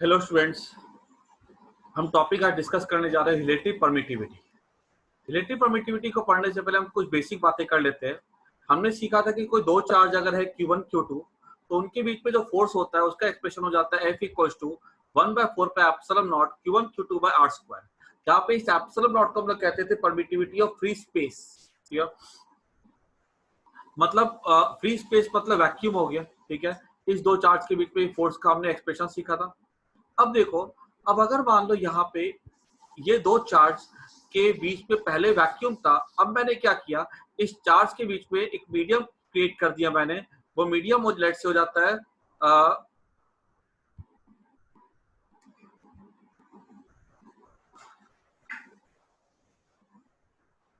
Hello students, हम topic आज discuss करने जा रहे हैं रिलेटिव परमिटिविटी। रिलेटिव परमिटिविटी को पढ़ने से पहले हम कुछ बेसिक बातें कर लेते हैं। हमने सीखा था कि कोई दो चार्ज अगर है Q1 Q2 तो उनके बीच में जो फोर्स होता है उसका एक्सप्रेशन हो जाता है F = 1/4 pi epsilon not Q1 Q2 by R square. जहाँ पे इस एप्सिलॉन नॉट को हम लोग कहते थे परमिटिविटी ऑफ फ्री स्पेस। मतलब फ्री स्पेस मतलब वैक्यूम हो गया। ठीक है, इस दो चार्ज के बीच में फोर्स का हमने एक्सप्रेशन सीखा था। अब देखो, अब अगर मान लो यहाँ पे ये दो चार्ज के बीच में पहले वैक्यूम था, अब मैंने क्या किया, इस चार्ज के बीच में एक मीडियम क्रिएट कर दिया मैंने। वो मीडियम लेट से हो जाता है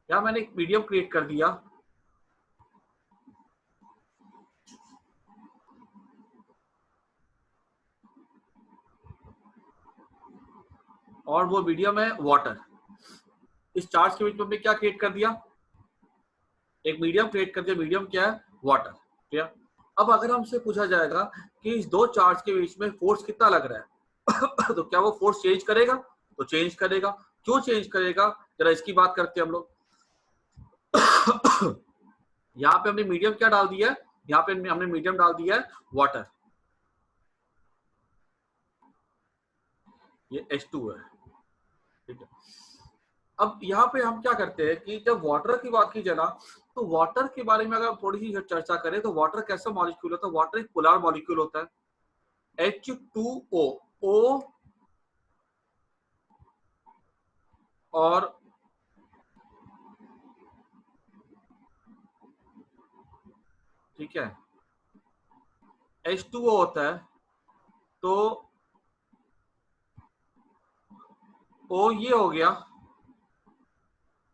यहाँ मैंने एक मीडियम क्रिएट कर दिया और वो मीडियम है वाटर। इस चार्ज के बीच में हमने क्या क्रिएट कर दिया, एक मीडियम क्रिएट कर दिया। मीडियम क्या है, वाटर। ठीक है, अब अगर हमसे पूछा जाएगा कि इस दो चार्ज के बीच में फोर्स कितना लग रहा है तो क्या वो फोर्स चेंज करेगा? तो चेंज करेगा। क्यों चेंज करेगा, जरा इसकी बात करते हैं हम लोग। यहाँ पे हमने मीडियम क्या डाल दिया है, यहाँ पे हमने मीडियम डाल दिया है वाटर। ये H2 है। ठीक है, अब यहाँ पे हम क्या करते हैं कि जब वाटर की बात की जाए ना, तो वाटर के बारे में अगर थोड़ी सी चर्चा करें तो वाटर कैसा मॉलिक्यूल होता है। वाटर एक पोलर मॉलिक्यूल होता है, H2O। O और ठीक है, H2O होता है, तो O ये हो गया,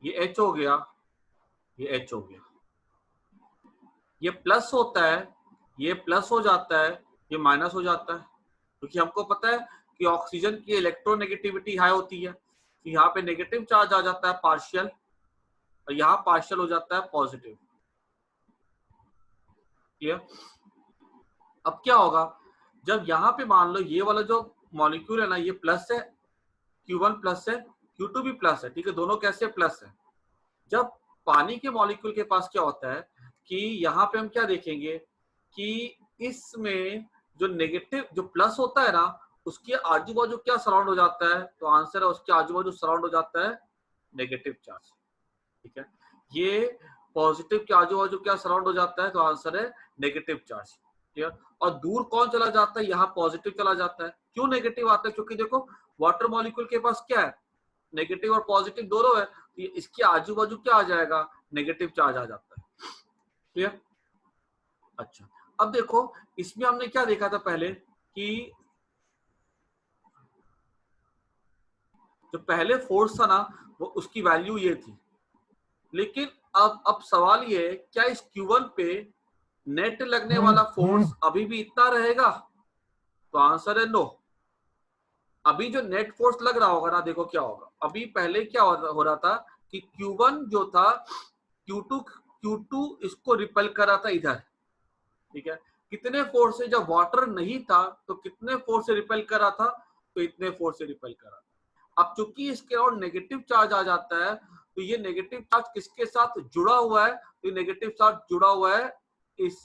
ये H हो गया, ये H हो गया। ये प्लस होता है, ये प्लस हो जाता है, ये माइनस हो जाता है, क्योंकि हमको पता है कि ऑक्सीजन की इलेक्ट्रोनेगेटिविटी हाई होती है। तो यहाँ पे नेगेटिव चार्ज आ जाता है पार्शियल, और यहाँ पार्शियल हो जाता है पॉजिटिव। क्लियर? अब क्या होगा, जब यहाँ पे मान लो ये वाला जो मॉलिक्यूल है ना, ये प्लस है, Q1 प्लस है, Q2 भी प्लस है। ठीक है, दोनों कैसे प्लस है। जब पानी के मॉलिक्यूल के पास क्या होता है कि यहाँ पे हम क्या देखेंगे कि इसमें जो नेगेटिव जो प्लस होता है ना, उसके आजू बाजू क्या सराउंड हो जाता है, तो आंसर है उसके आजू बाजू सराउंड हो जाता है नेगेटिव चार्ज। ठीक है, ये पॉजिटिव के आजू बाजू क्या सराउंड हो जाता है, तो आंसर है नेगेटिव चार्ज। ठीक है, और दूर कौन चला जाता है, यहाँ पॉजिटिव चला जाता है। क्यों नेगेटिव आता है, क्योंकि देखो वाटर मॉलिक्यूल के पास क्या है, नेगेटिव और पॉजिटिव दोनों है, तो इसके आजू बाजू क्या आ जाएगा, नेगेटिव चार्ज आ जाता है। क्लियर? अच्छा, अब देखो इसमें हमने क्या देखा था पहले कि जो पहले फोर्स था ना, वो उसकी वैल्यू ये थी। लेकिन अब सवाल ये है, क्या इस Q1 पे नेट लगने वाला फोर्स अभी भी इतना रहेगा? तो आंसर है नो। अभी जो नेट फोर्स लग रहा होगा ना, देखो क्या होगा। अभी पहले क्या हो रहा था कि Q1 जो था, Q2 इसको रिपेल कर रहा था इधर। ठीक है, कितने फोर्स से, जब वाटर नहीं था तो कितने फोर्स से रिपेल कर रहा था, तो इतने फोर्स से रिपेल कर रहा था। अब चूंकि इसके और नेगेटिव चार्ज आ जाता है, तो ये नेगेटिव चार्ज किसके साथ जुड़ा हुआ है, तो नेगेटिव चार्ज जुड़ा हुआ है इस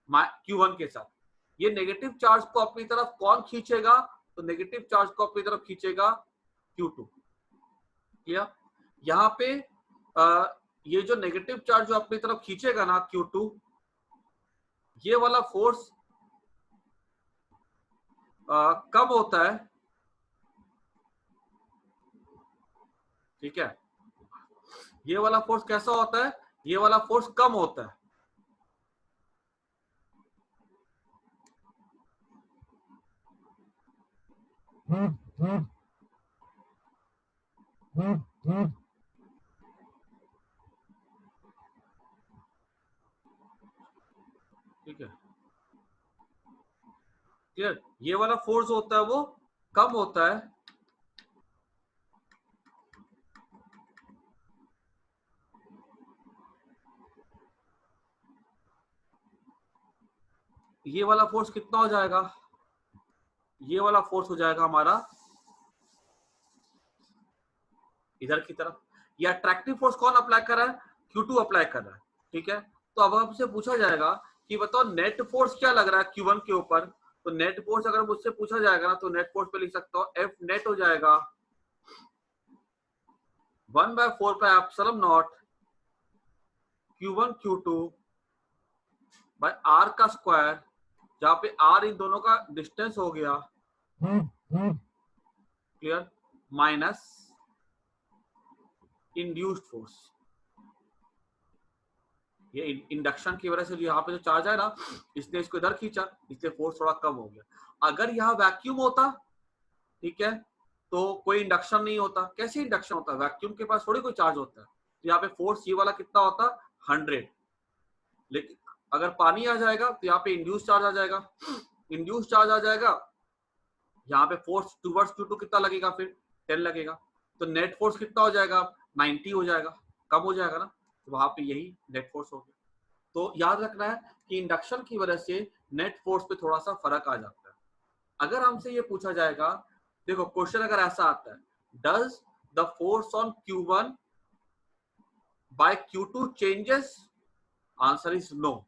Q1 के साथ। ये नेगेटिव चार्ज को अपनी तरफ कौन खींचेगा, तो नेगेटिव चार्ज को अपनी तरफ खींचेगा Q2। क्लियर? यहाँ पे ये जो नेगेटिव चार्ज जो अपनी तरफ खींचेगा ना Q2, ये वाला फोर्स कम होता है। ठीक है, ये वाला फोर्स कैसा होता है, ये वाला फोर्स कम होता है। ठीक है, क्लियर? ये वाला फोर्स होता है वो कम होता है, ये वाला फोर्स कितना हो जाएगा, ये वाला फोर्स हो जाएगा हमारा इधर की तरफ। ये अट्रैक्टिव फोर्स कौन अप्लाई कर रहा है? Q2 अप्लाई कर रहा है, ठीक है। तो अब हमसे पूछा जाएगा कि बताओ नेट फोर्स क्या लग रहा है Q1 के ऊपर। तो नेट फोर्स अगर मुझसे पूछा जाएगा ना, तो नेट फोर्स पे लिख सकता हूँ F नेट हो जाएगा 1/4πε0 Q1 Q2 बाय R का स्क्वायर, जहाँ पे R इन दोनों का डिस्टेंस हो गया, क्लियर, माइनस इंड्यूस्ड फोर्स। ये इंडक्शन की वजह से यहाँ पे जो चार्ज है ना, इसने इसको इधर खींचा, इसलिए फोर्स थोड़ा कम हो गया। अगर यहाँ वैक्यूम होता, ठीक है, तो कोई इंडक्शन नहीं होता। कैसे इंडक्शन होता है? वैक्यूम के पास थोड़ी कोई चार्ज होता है। तो यहाँ पे फोर्स ये वाला कितना होता? 100। लेकिन अगर पानी आ जाएगा तो यहाँ पे इंड्यूस चार्ज आ जाएगा। इंड्यूस चार्ज आ जाएगा, यहाँ पे फोर्स टूवर्ड्स Q2 कितना लगेगा? फिर 10 लगेगा। तो नेट फोर्स कितना हो जाएगा? 90 हो जाएगा, कम हो जाएगा ना। तो वहां पे यही नेट फोर्स हो गया। तो याद रखना है कि इंडक्शन की वजह से नेट फोर्स पे थोड़ा सा फर्क आ जाता है। अगर हमसे ये पूछा जाएगा, देखो क्वेश्चन अगर ऐसा आता है, does the force on Q1 by Q2 changes? Answer is no.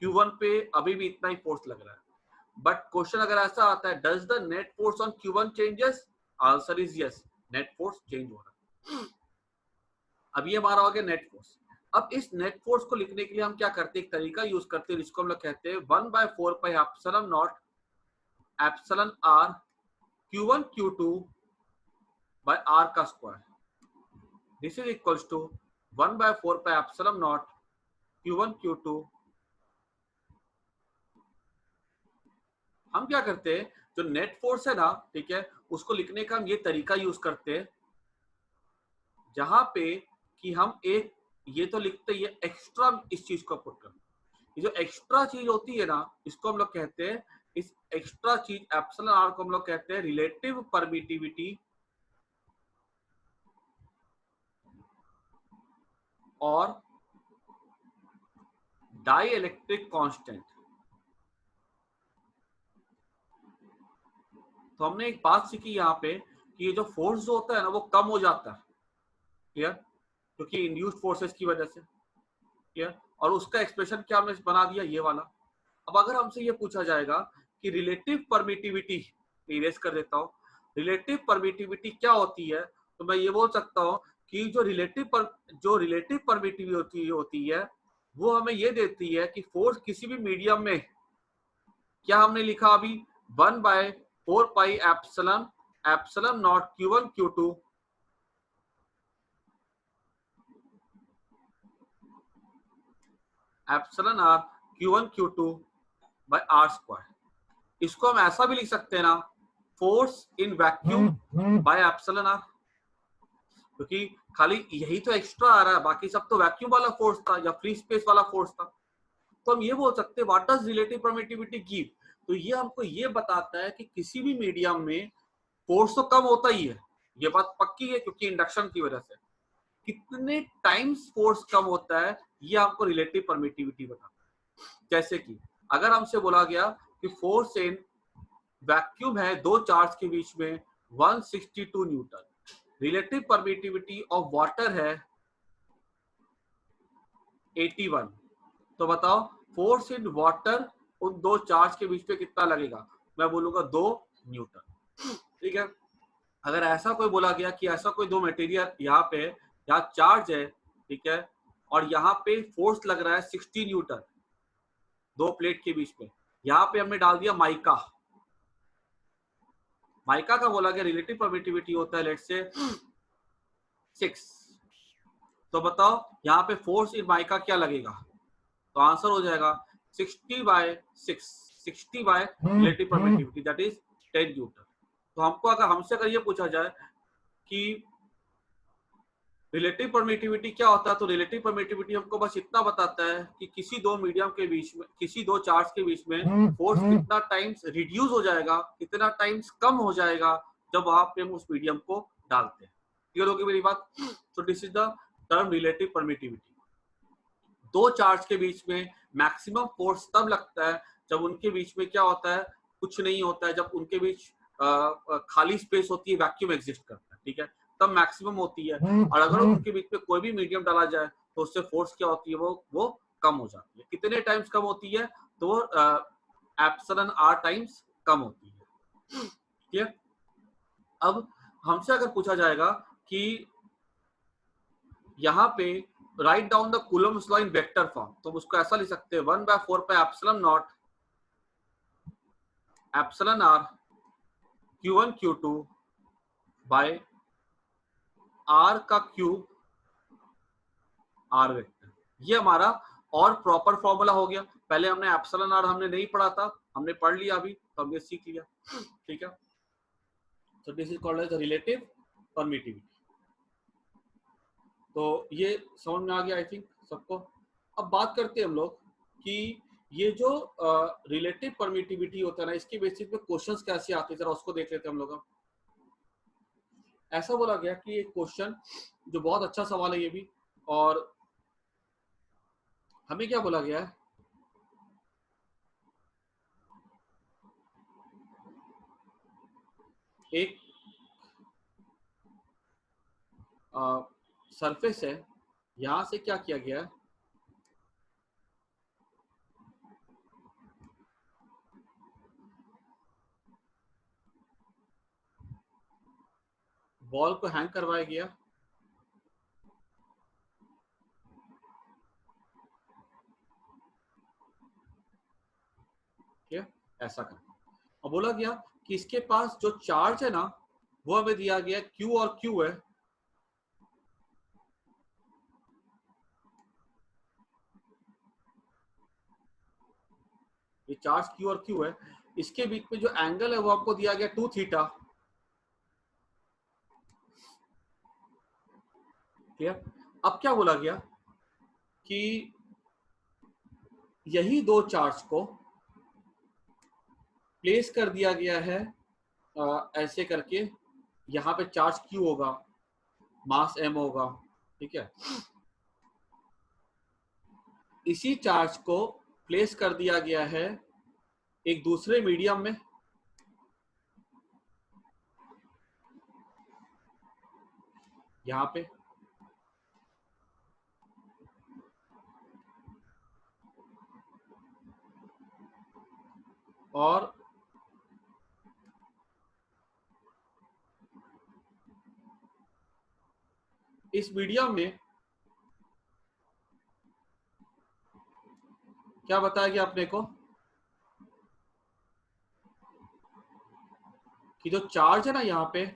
Q1 पे अभी भी इतना ही फोर्स लग रहा है। बट क्वेश्चन अगर ऐसा आता है, does the net force on Q1 changes? Answer is yes, net force change हो रहा है। अब ये हमारा हो गया नेट फोर्स। अब इस नेट फोर्स को लिखने के लिए हम क्या करते हैं? एक तरीका यूज करते हैं, जिसको हम लोग कहते हैं 1/4πε0 epsilon r Q1 Q2 by r का square. This is equals to 1/4πε0 Q1 Q2। हम क्या करते हैं, जो नेट फोर्स है ना, ठीक है, उसको लिखने का हम ये तरीका यूज करते हैं, जहां पे कि हम एक ये तो लिखते हैं, ये एक्स्ट्रा इस चीज को पुट कर, ये जो एक्स्ट्रा चीज होती है ना, इसको हम लोग कहते हैं, इस एक्स्ट्रा चीज एप्सिलॉन आर को हम लोग कहते हैं रिलेटिव परमिटिविटी और डाइइलेक्ट्रिक कांस्टेंट। तो हमने एक बात सीखी यहाँ पे कि ये जो फोर्स जो होता है ना, वो कम हो जाता है, क्लियर, क्योंकि इंड्यूस्ड फोर्सेस की वजह से, क्लियर। और उसका एक्सप्रेशन क्या हमने बना दिया, ये वाला। अब अगर हमसे ये पूछा जाएगा कि रिलेटिव परमिटिविटी, इरेज कर देता हूँ, रिलेटिव परमिटिविटी क्या होती है, तो मैं ये बोल सकता हूँ कि जो रिलेटिव परमिटिविटी होती है, वो हमें ये देती है कि फोर्स किसी भी मीडियम में, क्या हमने लिखा अभी, 1/4πε0 Q1 Q2 epsilon r Q1 Q2 by r square. इसको हम ऐसा भी लिख सकते हैं ना, force in vacuum by epsilon r, क्योंकि खाली यही तो एक्स्ट्रा आ रहा है, बाकी सब तो वैक्यूम वाला फोर्स था या फ्री स्पेस वाला फोर्स था। तो हम ये बोल सकते हैं what does relative permittivity give. तो ये हमको ये बताता है कि किसी भी मीडियम में फोर्स तो कम होता ही है, ये बात पक्की है, क्योंकि इंडक्शन की वजह से। कितने टाइम्स फोर्स कम होता है, ये आपको रिलेटिव परमिटिविटी बताता है। जैसे कि अगर हमसे बोला गया कि फोर्स इन वैक्यूम है दो चार्ज के बीच में 162 Newton, relative permittivity of water है 81, तो बताओ फोर्स इन वाटर उन दो चार्ज के बीच में कितना लगेगा? मैं बोलूंगा 2 न्यूटन, ठीक है। अगर ऐसा कोई बोला गया कि ऐसा कोई दो मटेरियल यहाँ पे, यहाँ चार्ज है, ठीक है, और यहाँ पे फोर्स लग रहा है 60 न्यूटन दो प्लेट के बीच में, यहाँ पे हमने डाल दिया माइका। माइका का बोला गया रिलेटिव परमिटिविटी होता है लेट्स से 6, तो बताओ यहाँ पे फोर्स इन माइका क्या लगेगा? तो आंसर हो जाएगा 60/6, 60 by relative permittivity that is 10 Newton. तो हमको हमसे अगर ये पूछा जाए कि रिलेटिव परमिटिविटी क्या होता है, तो रिलेटिव परमिटिविटी हमको बस इतना बताता है कि किसी दो मीडियम के बीच में, किसी दो चार्ज के बीच में फोर्स कितना टाइम्स रिड्यूस हो जाएगा, कितना टाइम्स कम हो जाएगा जब वहां पे हम उस मीडियम को डालते हैं। क्लियर होगी मेरी बात? तो this is the term relative permittivity. दो चार्ज के बीच में मैक्सिमम फोर्स तब लगता है जब उनके बीच में क्या होता है, कुछ नहीं होता है, जब उनके बीच खाली स्पेस होती है, वैक्यूम एग्जिस्ट करता है, ठीक है, तब मैक्सिमम होती है। और अगर उनके बीच में कोई भी मीडियम डाला जाए तो उससे फोर्स क्या होती है, वो कम हो जाती है। कितने टाइम्स कम होती है, तो वो एप्सिलॉन आर टाइम्स कम होती है, ठीक है। अब हमसे अगर पूछा जाएगा कि यहाँ पे write down the Coulomb's law in vector form, तो उसको ऐसा लिख सकते हैं 1/4 pi epsilon not epsilon R Q1 Q2 by R का क्यूब R वेक्टर। ये हमारा और प्रॉपर फॉर्मूला हो गया। पहले हमने एप्सिलॉन आर हमने नहीं पढ़ा था, हमने पढ़ लिया अभी, तो हमने सीख लिया, ठीक है। So this is called as the relative permittivity. तो ये समझ में आ गया आई थिंक सबको। अब बात करते हैं हम लोग कि ये जो रिलेटिव परमिटिविटी होता है ना, इसके बेसिस पे क्वेश्चंस कैसे आते हैं, जरा उसको देख लेते हैं हम लोग। ऐसा बोला गया कि एक क्वेश्चन जो बहुत अच्छा सवाल है ये भी, और हमें क्या बोला गया है, एक सरफेस है, यहां से क्या किया गया है, बॉल को हैंग करवाया गया, ठीक है, ऐसा कर। अब बोला गया कि इसके पास जो चार्ज है ना, वो हमें दिया गया Q और Q है, ये चार्ज Q और Q है, इसके बीच में जो एंगल है वो आपको दिया गया 2 थीटा, ठीक है। अब क्या बोला गया कि यही दो चार्ज को प्लेस कर दिया गया है ऐसे करके, यहाँ पे चार्ज Q होगा, मास M होगा, ठीक है। इसी चार्ज को प्लेस कर दिया गया है एक दूसरे मीडियम में, यहाँ पे, और इस मीडियम में क्या बताया गया अपने को कि जो चार्ज है ना यहाँ पे,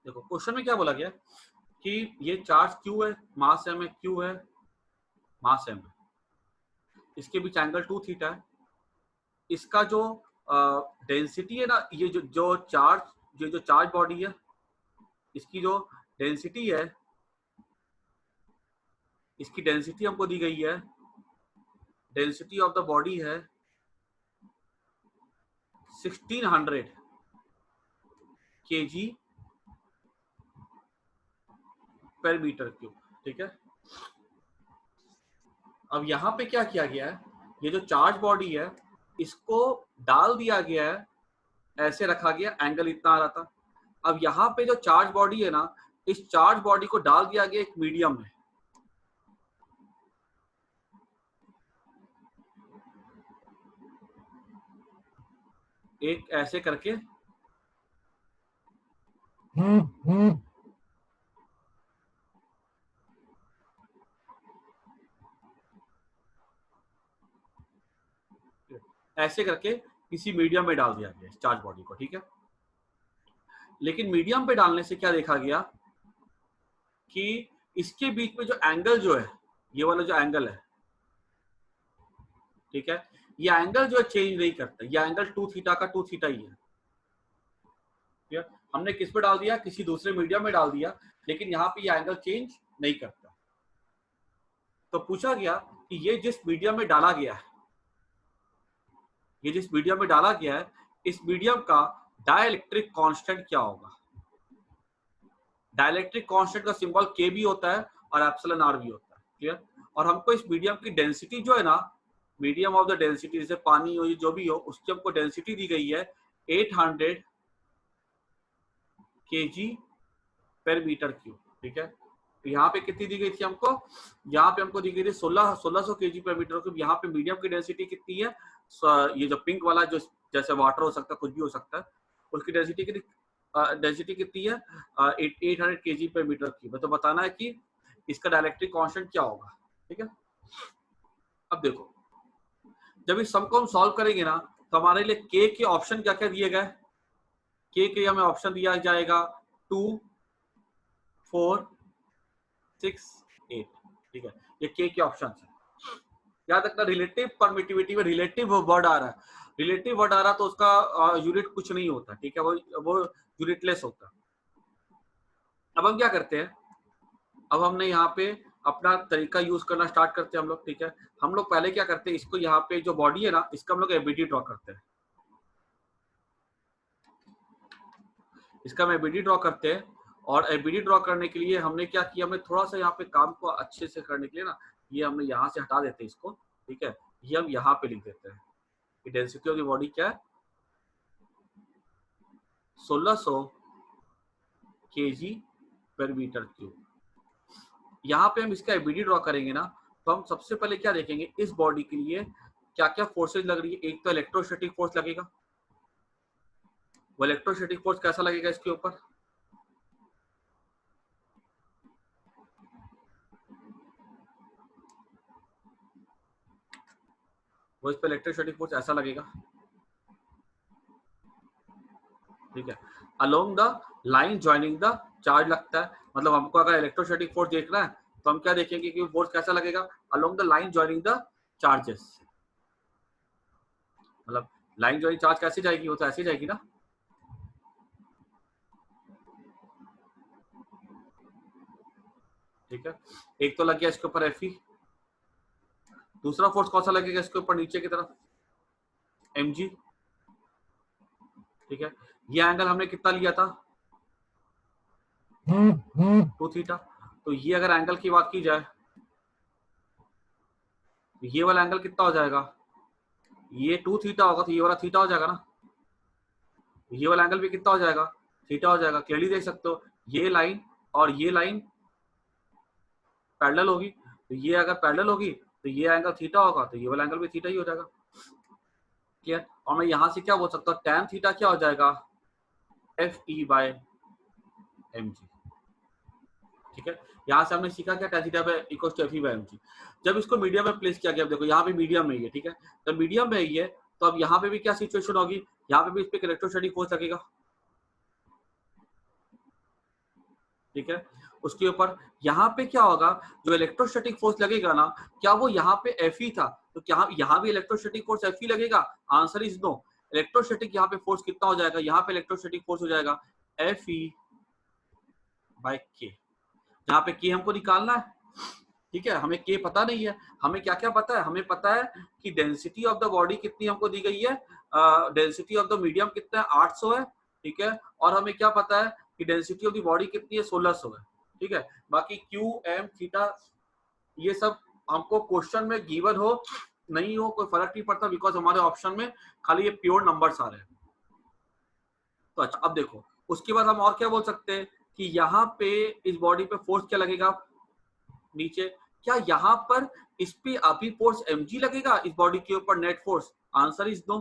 देखो क्वेश्चन में क्या बोला गया कि ये चार्ज Q है, मास M है, Q है, मास M है, इसके बीच एंगल 2 थीटा है, इसका जो डेंसिटी है ना, ये जो चार्ज बॉडी है, इसकी जो डेंसिटी है, इसकी डेंसिटी हमको दी गई है, डेंसिटी ऑफ द बॉडी है 1600 kg पर मीटर क्यूब, ठीक है। अब यहाँ पे क्या किया गया है, ये जो चार्ज बॉडी है इसको डाल दिया गया है, ऐसे रखा गया, एंगल इतना आ रहा था। अब यहाँ पे जो चार्ज बॉडी है ना, इस चार्ज बॉडी को डाल दिया गया एक मीडियम में, एक ऐसे करके ऐसे करके किसी मीडियम में डाल दिया गया चार्ज बॉडी को, ठीक है। लेकिन मीडियम पे डालने से क्या देखा गया कि इसके बीच में जो एंगल जो है, ये वाला जो एंगल है, ठीक है, ये एंगल जो है चेंज नहीं करता, ये एंगल 2 थीटा का 2 थीटा ही है, ठीक है। हमने किस पे डाल दिया, किसी दूसरे मीडियम में डाल दिया, लेकिन यहाँ पे ये एंगल चेंज नहीं करता। तो पूछा गया कि ये जिस मीडियम में डाला गया है, ये जिस मीडियम में डाला गया है, इस मीडियम का डाइलेक्ट्रिक कांस्टेंट क्या होगा। डाइलेक्ट्रिक कांस्टेंट का सिंबल के भी होता है और एप्सिलॉन आर भी होता है, क्लियर। और हमको इस मीडियम की डेंसिटी जो है ना, मीडियम ऑफ द डेंसिटी, जैसे पानी हो जो भी हो, उसकी हमको डेंसिटी दी गई है 800 kg पर मीटर क्यूब, ठीक है। तो यहाँ पे कितनी दी गई थी हमको, यहाँ पे हमको दी गई थी 1600 kg पर मीटर क्यूब। यहाँ पे मीडियम की डेंसिटी कितनी है, ये जो पिंक वाला जो जैसे वाटर हो सकता है, कुछ भी हो सकता है, उसकी डेंसिटी कितनी, डेंसिटी कितनी है 800 kg पर मीटर क्यूब। तो बताना है कि इसका डाइलेक्ट्रिक कांस्टेंट क्या होगा, ठीक है। अब देखो, जब इस सम को हम सॉल्व करेंगे ना, तो हमारे लिए के के ऑप्शन क्या क्या दिए गए, के के हमें ऑप्शन दिया जाएगा 2, 4, 6, 8, ठीक है। ये के ऑप्शन है। याद रखना, रिलेटिव परमिटिविटी में रिलेटिव वर्ड आ रहा है, रिलेटिव वर्ड आ रहा तो उसका यूनिट कुछ नहीं होता, ठीक है, वो यूनिटलेस होता। अब हम क्या करते हैं, अब हमने यहाँ पे अपना तरीका यूज करना स्टार्ट करते हैं हम लोग, ठीक है। हम लोग पहले क्या करते हैं, इसको यहाँ पे जो बॉडी है ना, इसका हम लोग एबीडी ड्रॉ करते हैं, इसका हम एबीडी ड्रॉ करते हैं। और एबीडी ड्रॉ करने के लिए हमने क्या किया, हमने थोड़ा सा यहाँ पे काम को अच्छे से करने के लिए ना, ये हमने यहाँ से हटा देते हैं इसको, ठीक है। ये हम यहाँ पे लिख देते हैं कि डेंसिटी ऑफ द बॉडी क्या है, 1600 kg पर मीटर क्यूब। यहाँ पे हम इसका एबीडी ड्रॉ करेंगे ना, तो हम सबसे पहले क्या देखेंगे, इस बॉडी के लिए क्या क्या फोर्सेज लग रही है। एक तो इलेक्ट्रोस्टैटिक फोर्स लगेगा, वो इलेक्ट्रोस्टैटिक फोर्स कैसा लगेगा इसके ऊपर, वो इस पर इलेक्ट्रोस्टैटिक फोर्स ऐसा लगेगा, ठीक है। Along the line joining the charge लगता है, मतलब हमको अगर इलेक्ट्रोस्टैटिक फोर्स देखना है तो हम क्या देखेंगे कि फोर्स कैसा लगेगा, along the line joining the charges. मतलब लाइन ज्वाइनिंग चार्ज कैसे जाएगी, वो तो ऐसे जाएगी ना, ठीक है। एक तो लग गया इसके ऊपर एफ ई, दूसरा फोर्स कौन सा लगेगा इसके ऊपर नीचे की तरफ, एम जी, ठीक है। ये एंगल हमने कितना लिया था 2 थीटा। तो ये अगर एंगल की बात की जाए, तो ये वाला एंगल कितना हो जाएगा, ये 2 थीटा होगा, तो ये वाला थीटा हो जाएगा ना, ये वाला एंगल भी कितना हो जाएगा, थीटा हो जाएगा। क्लियरली देख सकते हो, ये लाइन और ये लाइन पैरेलल होगी, तो ये अगर पैरेलल होगी तो ये एंगल थीटा होगा, तो ये वाला एंगल भी थीटा ही हो जाएगा, क्लियर। और मैं यहां से क्या बोल सकता हूँ, tan थीटा क्या हो जाएगा, F E by M G, ठीक है। यहाँ से हमने सीखा क्या, tan theta equal to F E by M G. जब इसको मीडियम में प्लेस किया गया, देखो यहाँ पे मीडियम में ही है, ठीक है। जब मीडियम में ही है तो अब यहाँ पे भी क्या सिचुएशन होगी, यहाँ पे भी इस पे इलेक्ट्रोस्टैटिक फोर्स लगेगा, ठीक है। उसके ऊपर यहाँ पे क्या होगा, जो इलेक्ट्रोस्टैटिक फोर्स लगेगा ना, क्या वो यहाँ पे एफ ई था, तो क्या यहाँ भी इलेक्ट्रोस्टैटिक फोर्स एफ ई लगेगा, आंसर इज नो। इलेक्ट्रोस्टैटिक यहाँ पे फोर्स कितना हो जाएगा, यहाँ पे इलेक्ट्रोस्टैटिक फोर्स हो जाएगा एफ ई बाय के। यहाँ पे के हमको निकालना है, ठीक है। हमें के पता नहीं है, हमें क्या क्या पता है, हमें पता है कि डेंसिटी ऑफ द बॉडी कितनी हमको दी गई है, डेंसिटी ऑफ द मीडियम कितना है 800 है, ठीक है। और हमें क्या पता है कि डेंसिटी ऑफ द बॉडी कितनी है 1600 है, ठीक है। बाकी क्यू एम थीटा ये सब हमको क्वेश्चन में गिवन हो नहीं हो कोई फर्क नहीं पड़ता, बिकॉज हमारे ऑप्शन में खाली ये प्योर नंबर्स आ रहे हैं। तो अच्छा, अब देखो उसके बाद हम और क्या बोल सकते हैं कि यहाँ पे इस बॉडी पे फोर्स क्या लगेगा नीचे, क्या यहाँ पर इस पे अभी फोर्स mg लगेगा इस बॉडी के ऊपर net force, answer is no,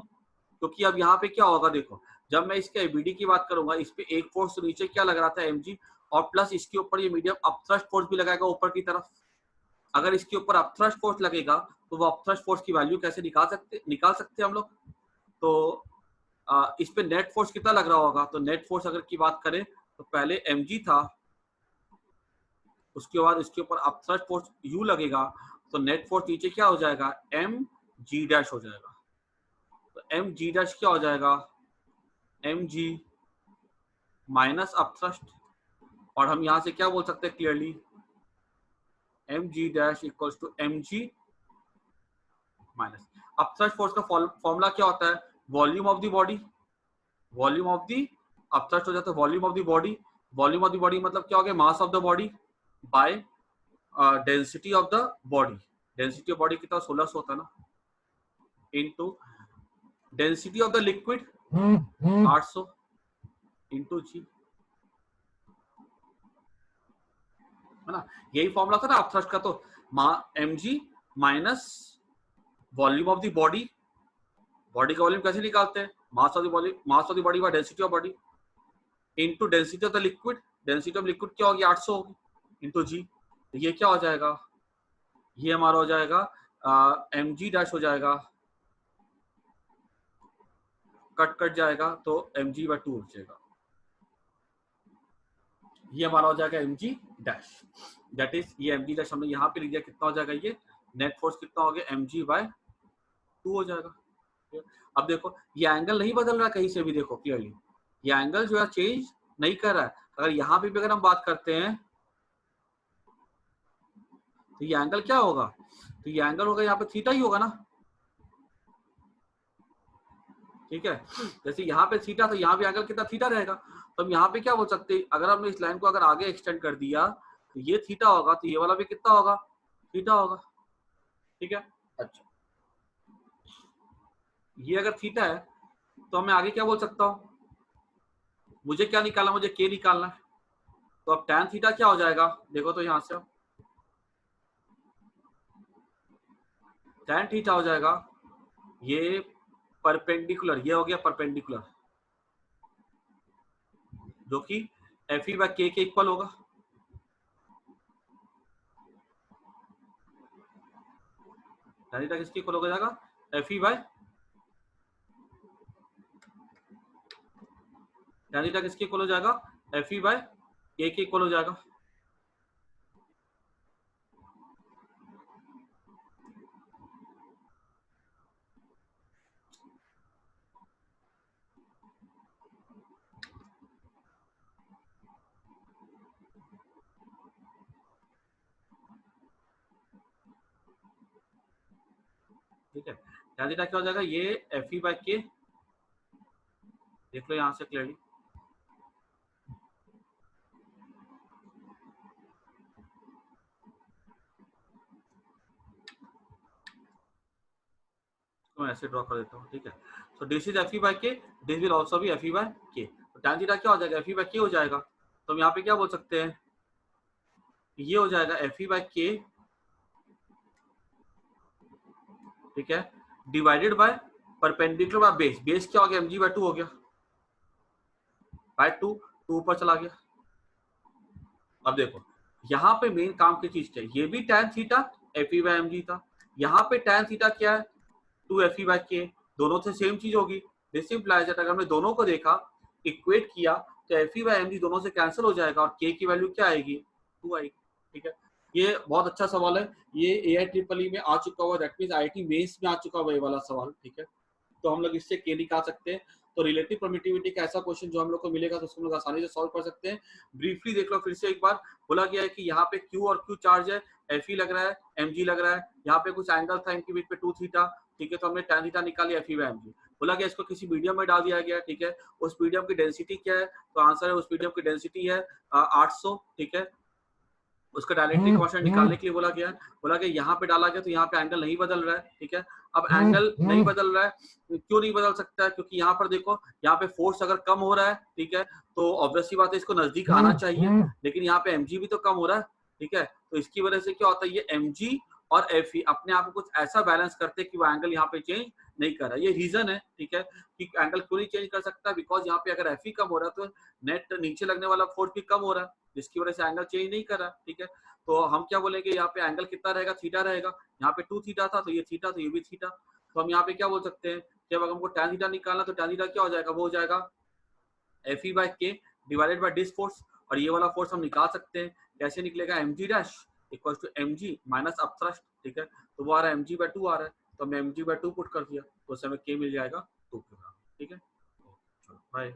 क्योंकि अब यहाँ पे क्या होगा, देखो जब मैं इसके एबीडी की बात करूंगा, इस पे एक फोर्स नीचे क्या लग रहा था mg, और प्लस इसके ऊपर ये मीडियम अपथ्रस्ट फोर्स भी लगाएगा ऊपर की तरफ। अगर इसके ऊपर अपथ्रस्ट फोर्स लगेगा तो वो अपथ्रस्ट फोर्स की वैल्यू कैसे निकाल सकते हम लोग। तो इस पे नेट फोर्स कितना लग रहा होगा, तो नेट फोर्स अगर की बात करें तो पहले mg था, उसके बाद इसके ऊपर अपथ्रस्ट फोर्स u लगेगा, तो नेट फोर्स नीचे क्या हो जाएगा, mg डैश हो जाएगा। तो mg डैश क्या हो जाएगा, mg माइनस अपथ्रस्ट, और हम यहां से क्या बोल सकते हैं clearly, mg dash equals to mg minus upthrust force का फॉर्मूला क्या होता है, volume of the body, volume of the upthrust हो जाता है volume of the body, volume of the body मतलब क्या हो गया, mass of the body by density of the body. Density of body कितना 1600 होता है ना, into density of the liquid 800 into g, है ना, यही फॉर्मूला था ना अपथ्रस्ट का। तो mg minus volume of the body, body का वॉल्यूम कैसे निकालते हैं, मास of the body, mass of the body by density of body into density of the liquid, density of liquid क्या होगी 800 होगी इनटू जी। तो ये क्या हो जाएगा, ये हमारा हो जाएगा mg डैश हो जाएगा, कट जाएगा तो mg बाय 2 बचेगा, ये हमारा हो जाएगा mg डैश, दैट इज ये mg डैश हमने यहाँ पे लिख दिया, कितना हो जाएगा, ये नेट फोर्स कितना हो गया mg बाय 2 हो जाएगा। अब देखो ये एंगल नहीं बदल रहा है कहीं से भी, देखो क्लियरली ये एंगल जो है चेंज नहीं कर रहा है। अगर यहाँ पे भी अगर हम बात करते हैं तो ये एंगल क्या होगा, तो ये एंगल होगा यहाँ पे थीटा ही होगा ना, ठीक है। जैसे यहाँ पे थीटा तो यहाँ भी एंगल कितना थीटा रहेगा। तो हम यहाँ पे क्या बोल सकते हैं, अगर हमने इस लाइन को अगर आगे एक्सटेंड कर दिया तो ये थीटा होगा, तो ये वाला भी कितना होगा, थीटा होगा, ठीक है। अच्छा, ये अगर थीटा है तो मैं आगे क्या बोल सकता हूँ, मुझे क्या निकालना, मुझे के निकालना है। तो अब tan थीटा क्या हो जाएगा, देखो तो यहां से tan थीटा हो जाएगा, ये परपेंडिकुलर, ये हो गया परपेंडिकुलर, जो कि Fe बाय के इक्वल होगा। tan थीटा किसके इक्वल हो जाएगा, Fe बाय, tan थीटा किसके इक्वल हो जाएगा, Fe बाय के इक्वल हो जाएगा। ठीक है, tan थीटा क्या हो जाएगा, ये Fe बाय के, देख लो यहां से क्लियरली, मैं ऐसे ड्रॉ कर देता हूँ, ठीक है। So this is Fe by K, this will also be Fe by K. तो tan थीटा क्या हो जाएगा, Fe बाय के हो जाएगा। तो हम यहाँ पे क्या बोल सकते हैं, ये हो जाएगा Fe बाय के, ठीक है, divided by perpendicular by base, base क्या हो गया, mg बाय 2 हो गया, बाय 2 ऊपर चला गया। अब देखो यहाँ पे मेन काम की चीज क्या है, ये भी tan theta Fe by mg था, यहाँ पे tan थीटा क्या है 2 Fe बाय के, दोनों से सेम चीज होगी। दिस इंप्लाइज दैट अगर हमने दोनों को देखा, इक्वेट किया, तो Fe बाय mg दोनों से कैंसिल हो जाएगा और k की वैल्यू क्या आएगी, 2 आएगी, ठीक है। ये बहुत अच्छा सवाल है, ये AIEEE में आ चुका हुआ, दैट मींस IIT मेंस में आ चुका हुआ ये वाला सवाल, ठीक है। तो हम लोग इससे के निकाल सकते हैं। तो रिलेटिव परमिटिविटी का ऐसा क्वेश्चन जो हम लोग को मिलेगा तो उसको हम लोग आसानी से सॉल्व कर सकते हैं। ब्रीफली देख लो फिर से एक बार, बोला गया है कि यहाँ पे Q और Q चार्ज है, Fe लग रहा है, mg लग रहा है, यहाँ पे कुछ एंगल था इनके बीच में 2 थीटा, ठीक है। तो हमने tan थीटा निकाली Fe बाय mg, बोला गया इसको किसी मीडियम में डाल दिया गया, ठीक है। उस मीडियम की डेंसिटी क्या है, तो आंसर है उस मीडियम की डेंसिटी है 800, ठीक है। उसका डायलेक्ट्रिक कांस्टेंट निकालने के लिए बोला गया यहाँ पे डाला गया, तो यहाँ पे एंगल नहीं बदल रहा है, ठीक है। अब एंगल नहीं बदल रहा है, क्यों नहीं बदल सकता है, क्योंकि यहाँ पर देखो, यहाँ पे फोर्स अगर कम हो रहा है, ठीक है, तो ऑब्वियसली बात है इसको नजदीक आना चाहिए, लेकिन यहाँ पे mg भी तो कम हो रहा है, ठीक है। तो इसकी वजह से क्या होता है, ये mg और एफ ई अपने आप को कुछ ऐसा बैलेंस करते कि वो एंगल यहाँ पे चेंज नहीं कर रहा। ये रीजन है, ठीक है, कि एंगल क्यों नहीं चेंज कर सकता, बिकॉज यहाँ पे अगर एफ ई कम हो रहा है तो नेट नीचे लगने वाला फोर्स भी कम हो रहा है, जिसकी वजह से एंगल चेंज नहीं कर रहा, ठीक है। तो हम क्या बोलेंगे, यहाँ पे एंगल कितना रहेगा, थीटा रहेगा। यहाँ पे 2 थीटा था तो ये थीटा, तो ये भी थीटा। तो हम यहाँ पे क्या बोल सकते हैं, जब अगर हमको tan थीटा निकालना तो tan थीटा क्या हो जाएगा, वो हो जाएगा एफ ई बाई के डिवाइडेड बाई दिस फोर्स। और ये वाला फोर्स हम निकाल सकते हैं, कैसे निकलेगा, M G dash equal to M G minus upthrust, ठीक है। तो वो आ रहा है mg by 2 आ रहा है, तो हमने mg by 2 पुट कर दिया, तो उससे हमें k मिल जाएगा 2 के बराबर, ठीक है। चलो बाय।